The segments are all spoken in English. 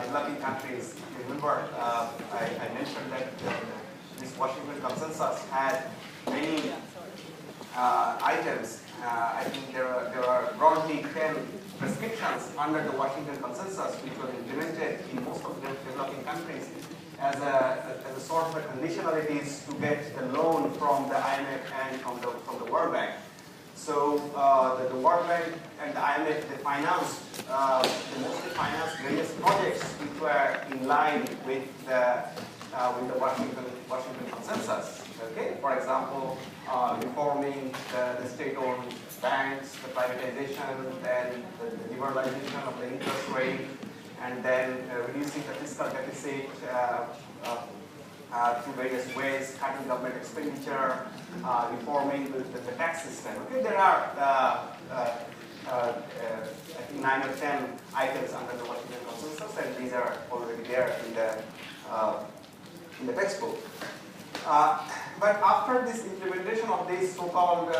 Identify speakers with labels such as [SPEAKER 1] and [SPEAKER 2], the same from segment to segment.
[SPEAKER 1] developing countries. Remember, I mentioned that this Washington Consensus had many items. I think there are broadly 10 prescriptions under the Washington Consensus, which were implemented in most of the developing countries as a sort of a conditionalities to get the loan from the IMF and from the World Bank. So the World Bank and the IMF, they mostly financed various projects which were in line with the Washington Consensus. Okay, for example, reforming the state-owned banks, the privatization, then the liberalization of the interest rate, and then reducing the fiscal deficit through various ways, cutting government expenditure, reforming the tax system. Okay, there are I think 9 or 10 items under the Washington Consensus, and these are already there in the textbook. But after this implementation of this so-called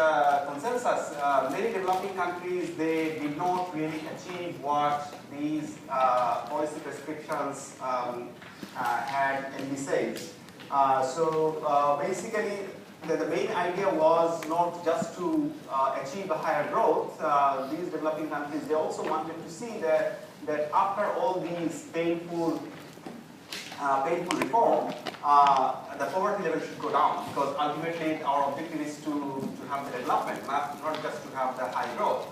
[SPEAKER 1] consensus, many developing countries, they did not really achieve what these policy prescriptions had envisaged. So basically, the main idea was not just to achieve a higher growth. These developing countries, they also wanted to see that after all these painful reform, the poverty level should go down, because ultimately our objective is to have the development, not just to have the high growth.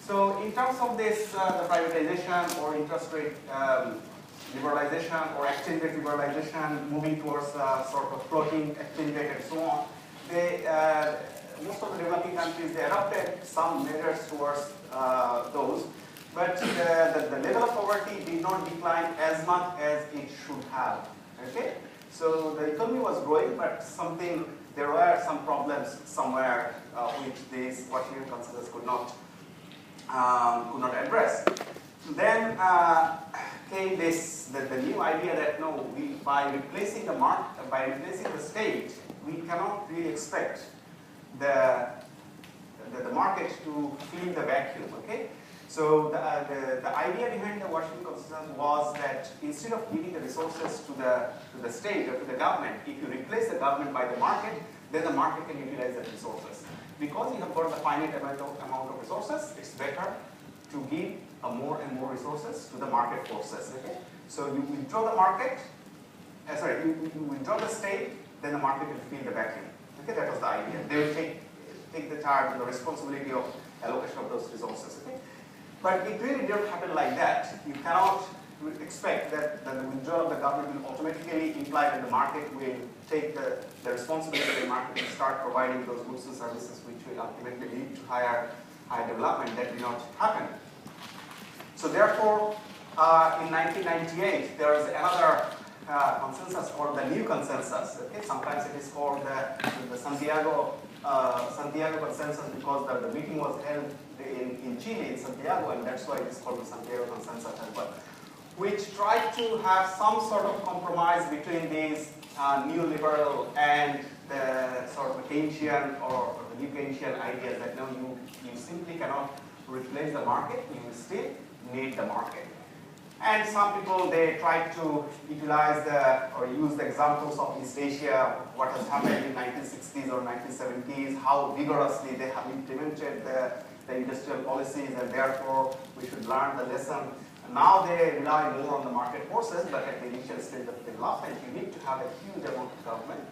[SPEAKER 1] So in terms of this, the privatization or interest rate liberalization or exchange rate liberalization, moving towards sort of floating exchange rate and so on, most of the developing countries, they adopted some measures towards those. But the level of poverty did not decline as much as it should have. Okay, so the economy was growing, but there were some problems somewhere which this Washington Consensus could not address. Then came the new idea that no, by replacing the state, we cannot really expect the market to fill the vacuum. Okay. So the idea behind the Washington Consensus was that instead of giving the resources to the state or to the government, if you replace the government by the market, then the market can utilize the resources. Because you have got the finite amount of resources, it's better to give more and more resources to the market forces. Okay? So you withdraw the market, you withdraw the state, then the market will fill the vacuum. Okay, that was the idea. They will take the charge and the responsibility of allocation of those resources. Okay? But it really didn't happen like that. You cannot expect that the withdrawal of the government will automatically imply that the market will take the responsibility of the market and start providing those goods and services which will ultimately lead to higher development. That did not happen. So therefore, in 1998, there was another consensus called the New Consensus. Okay? Sometimes it is called the Santiago Consensus, because the meeting was held in Chile, in Santiago, and that's why it is called the Santiago Consensus as well, which tried to have some sort of compromise between these neoliberal and the sort of Keynesian or the new Keynesian ideas that no, you simply cannot replace the market, you still need the market. And some people, they tried to utilize or use the examples of East Asia, what has happened in 1960s or 1970s, how vigorously they have implemented the industrial policies, and therefore we should learn the lesson. And now they rely more on the market forces, but at the initial stage of development, you need to have a huge amount of government.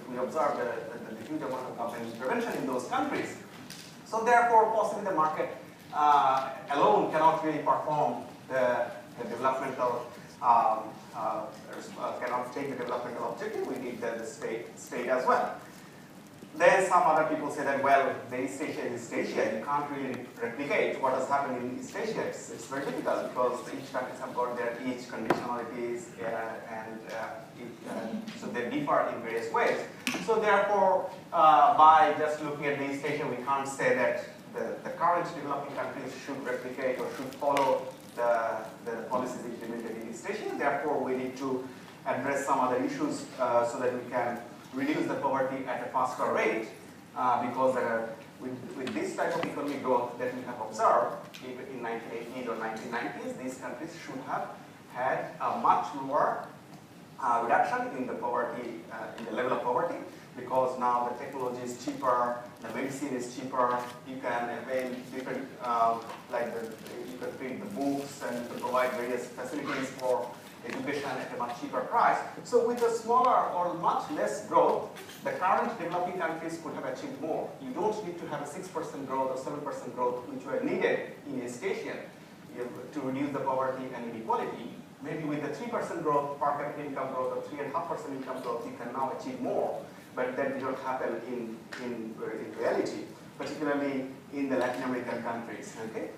[SPEAKER 1] We observe the huge amount of government intervention in those countries. So therefore, possibly the market alone cannot really perform the developmental, cannot take the developmental objective. We need the state as well. Then some other people say that, well, the East Asia is East Asia. You can't really replicate what has happened in East Asia. It's very difficult because each countries have got their each conditionalities so they differ in various ways. So therefore, by just looking at the East Asia, we can't say that the current developing countries should replicate or should follow the policies implemented in East Asia. Therefore, we need to address some other issues so that we can reduce the poverty at a faster rate, because with this type of economic growth that we have observed in 1980s or 1990s, these countries should have had a much lower reduction in the poverty, in the level of poverty, because now the technology is cheaper, the medicine is cheaper, you can avail different, you can print the books and you can provide various facilities for education at a much cheaper price. So with a smaller or much less growth, the current developing countries could have achieved more. You don't need to have a 6% growth or 7% growth, which were needed in East Asia to reduce the poverty and inequality. Maybe with the 3% growth, per capita income growth, or 3.5% income growth, you can now achieve more. But that did not happen in reality, particularly in the Latin American countries. Okay?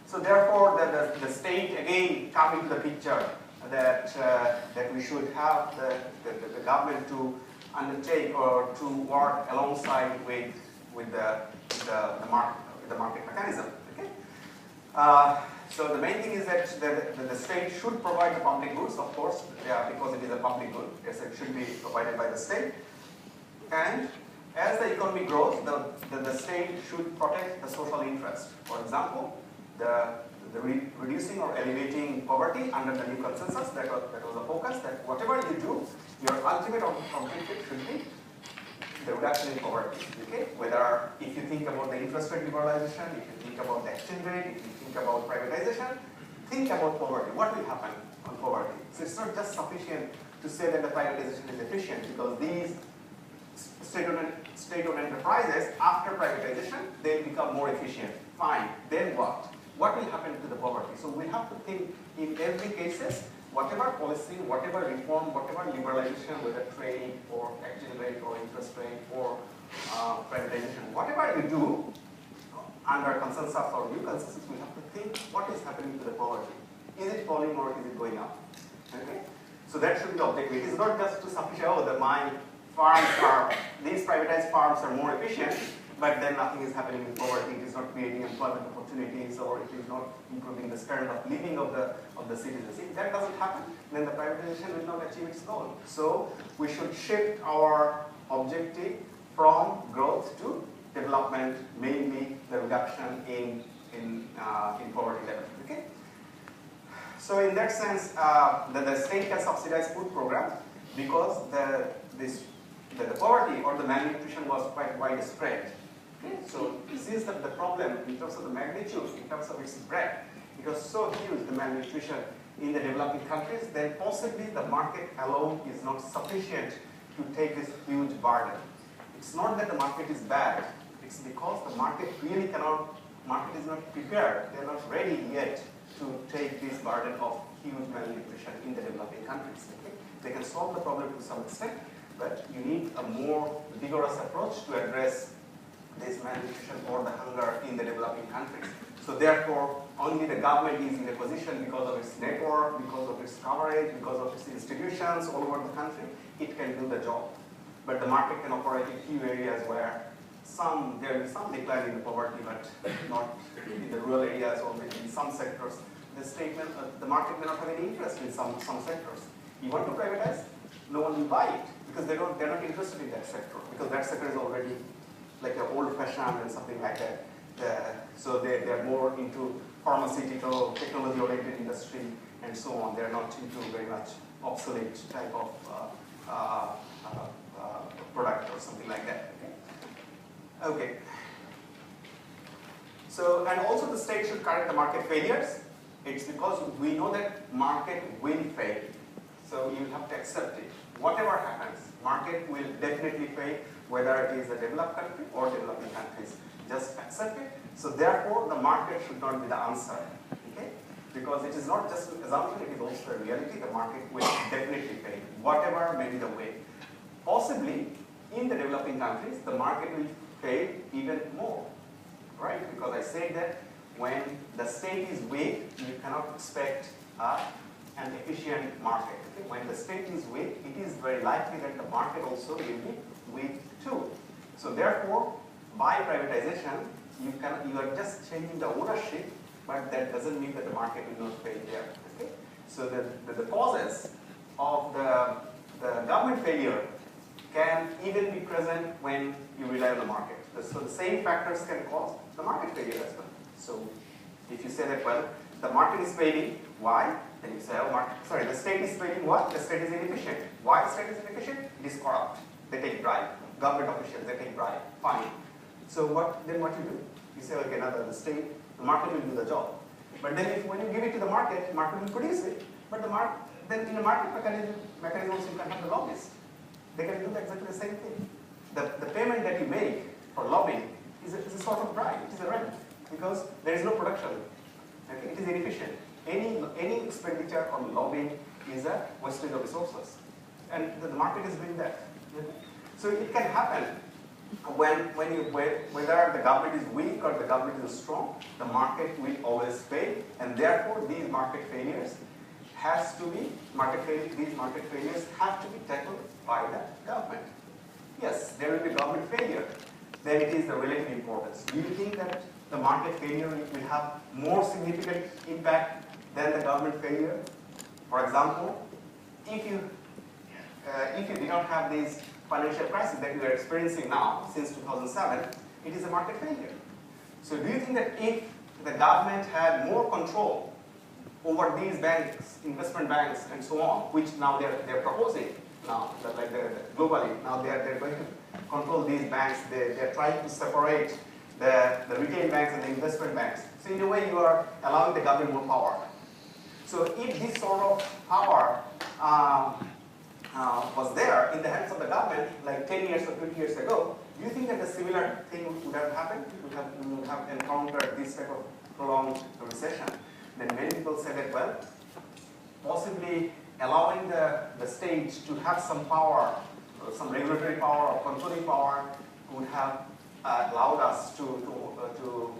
[SPEAKER 1] So therefore, the state again come into the picture that we should have the government to undertake or to work alongside with the market mechanism. Okay? So the main thing is that the state should provide the public goods, of course, because it is a public good. Yes, it should be provided by the state. And as the economy grows, the state should protect the social interest. For example, the reducing or elevating poverty under the new consensus, that was a focus, that whatever you do, your ultimate objective should be the reduction in poverty. Okay? Whether if you think about the interest rate liberalization, if you think about the exchange rate, if you think about privatization, think about poverty. What will happen on poverty? So it's not just sufficient to say that the privatization is efficient, because these state-owned enterprises, after privatization, they become more efficient. Fine. Then what? What will happen to the poverty? So we have to think in every cases, whatever policy, whatever reform, whatever liberalization, whether trade or exchange rate or interest rate or privatization, whatever you do under consensus or new consensus, we have to think what is happening to the poverty. Is it falling or is it going up? Okay? So that should be the objective. It is not just to sufficient, my farms are, these privatized farms are more efficient, but then nothing is happening with poverty. It is not creating employment opportunities, or it is not improving the standard of living of the citizens. If that doesn't happen, then the privatization will not achieve its goal. So we should shift our objective from growth to development, mainly the reduction in poverty level. Okay. So in that sense, the state can subsidize food program, because the poverty or the malnutrition was quite widespread. Okay? So since the problem in terms of the magnitude, in terms of its breadth, it was so huge, the malnutrition in the developing countries, then possibly the market alone is not sufficient to take this huge burden. It's not that the market is bad, it's because the market really market is not prepared, they're not ready yet to take this burden of huge malnutrition in the developing countries. Okay? They can solve the problem to some extent, but you need a more vigorous approach to address this malnutrition or the hunger in the developing countries. So therefore, only the government is in a position, because of its network, because of its coverage, because of its institutions all over the country, it can do the job. But the market can operate in few areas where there will be some decline in the poverty, but not in the rural areas or maybe in some sectors. The market may not have any interest in some sectors. You want to privatize? No one will buy it, because they're not interested in that sector, because that sector is already like an old-fashioned and something like that. So they're more into pharmaceutical, technology-oriented industry, and so on. They're not into very much obsolete type of product or something like that. Okay. So, and also the state should correct the market failures. It's because we know that market will fail. So you have to accept it. Whatever happens, market will definitely fail, whether it is a developed country or developing countries. Just accept it. So therefore, the market should not be the answer. Okay? Because it is not just an assumption, it is also a reality. The market will definitely fail, whatever may be the way. Possibly, in the developing countries, the market will fail even more. Right? Because I said that when the state is weak, you cannot expect an efficient market. Okay? When the state is weak, it is very likely that the market also will be weak too. So therefore, by privatization, you are just changing the ownership, but that doesn't mean that the market will not fail there. Okay? So the causes of the government failure can even be present when you rely on the market. So the same factors can cause the market failure as well. So if you say that, well, the market is failing, Why? Then you say, oh, sorry, the state is trading what? The state is inefficient. Why the state is inefficient? It is corrupt. They take bribe. Government officials, they take bribe. Fine. So then what you do? You say, okay, now the state, the market will do the job. But then when you give it to the market will produce it. But then in a market mechanism, you can have the lobbyist. They can do exactly the same thing. The payment that you make for lobbying is a sort of bribe. It is a rent because there is no production. Okay? It is inefficient. Any expenditure on lobbying is a wastage of resources, and the market is doing that. Okay? So it can happen whether the government is weak or the government is strong, the market will always fail, and therefore these market failures have to be tackled by the government. Yes, there will be government failure. Then it is the relative importance. Do you think that the market failure will have more significant impact than the government failure? For example, if you did not have these financial crisis that we are experiencing now since 2007, it is a market failure. So do you think that if the government had more control over these banks, investment banks, and so on, which now they're proposing now, like globally, now they're going to control these banks. They're trying to separate the retail banks and the investment banks. So in a way, you are allowing the government more power. So if this sort of power was there in the hands of the government, like 10 years or 20 years ago, do you think that a similar thing would have happened? We would have encountered this type of prolonged recession. Then many people said that, well, possibly allowing the state to have some power, some regulatory power or controlling power would have allowed us to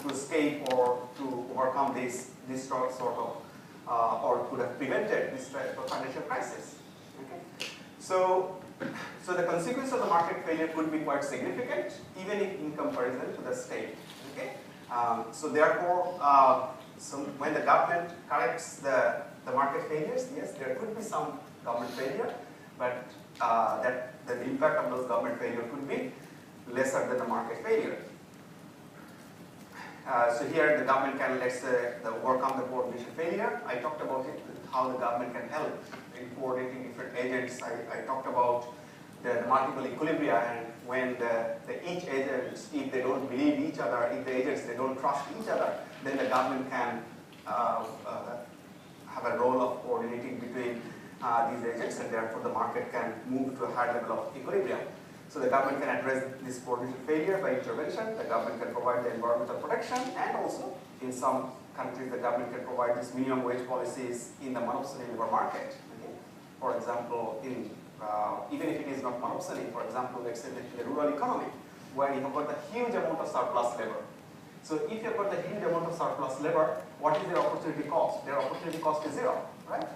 [SPEAKER 1] escape or to overcome this sort of, or could have prevented this type of financial crisis. Okay? So the consequence of the market failure could be quite significant, even if in comparison to the state. Okay? So therefore, when the government corrects the market failures, yes, there could be some government failure, but the impact of those government failure could be lesser than the market failure. So here the government can, let's say, overcome the coordination failure. I talked about it, how the government can help in coordinating different agents. I talked about the multiple equilibria, and when each agents, if they don't believe each other, if the agents, they don't trust each other, then the government can have a role of coordinating between these agents, and therefore the market can move to a higher level of equilibrium. So the government can address this coordination failure by intervention. The government can provide the environmental protection, and also in some countries the government can provide these minimum wage policies in the monopsony labor market. Okay? For example, even if it is not monopsony, for example, let's say in the rural economy, where you have got a huge amount of surplus labor. So if you've got the huge amount of surplus labor, what is their opportunity cost? Their opportunity cost is zero, right?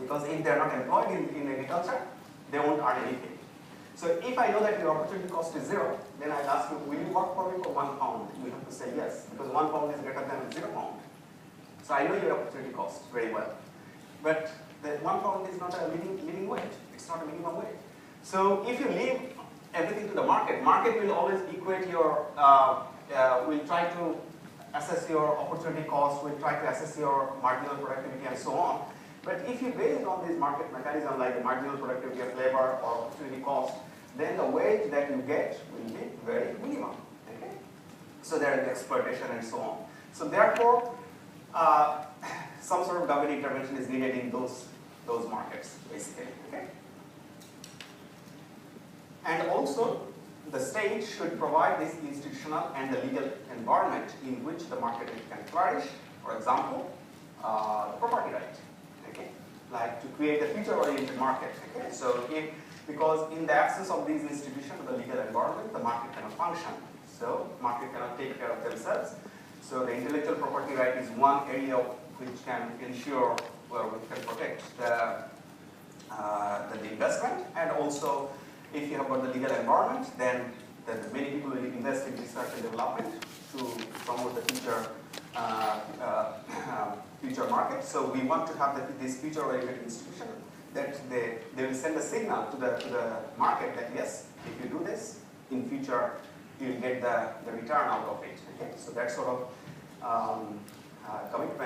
[SPEAKER 1] Because if they're not employed in agriculture, they won't earn anything. So if I know that your opportunity cost is zero, then I'll ask you, will you work for me for £1? You have to say yes, because £1 is greater than £0. So I know your opportunity cost very well. But the £1 is not a living wage. It's not a minimum wage. So if you leave everything to the market will always equate your, will try to assess your opportunity cost, will try to assess your marginal productivity and so on. But if you base it on this market mechanism like the marginal productivity of labor or opportunity cost, then the wage that you get will be very minimum. Okay? So there is exploitation and so on. So therefore, some sort of government intervention is needed in those markets, basically. Okay? And also, the state should provide this institutional and the legal environment in which the market can flourish. For example, the property right. Okay? Like to create a future-oriented market. Okay? So because in the absence of these institutions, the legal environment, the market cannot function. So market cannot take care of themselves. So the intellectual property right is one area which can ensure, well, which can protect the investment. And also, if you have got the legal environment, then many people will invest in research and development to promote the future market. So we want to have this future-oriented institution that they will send a signal to the market that yes, if you do this, in future you will get the return out of it. Okay? So that sort of commitment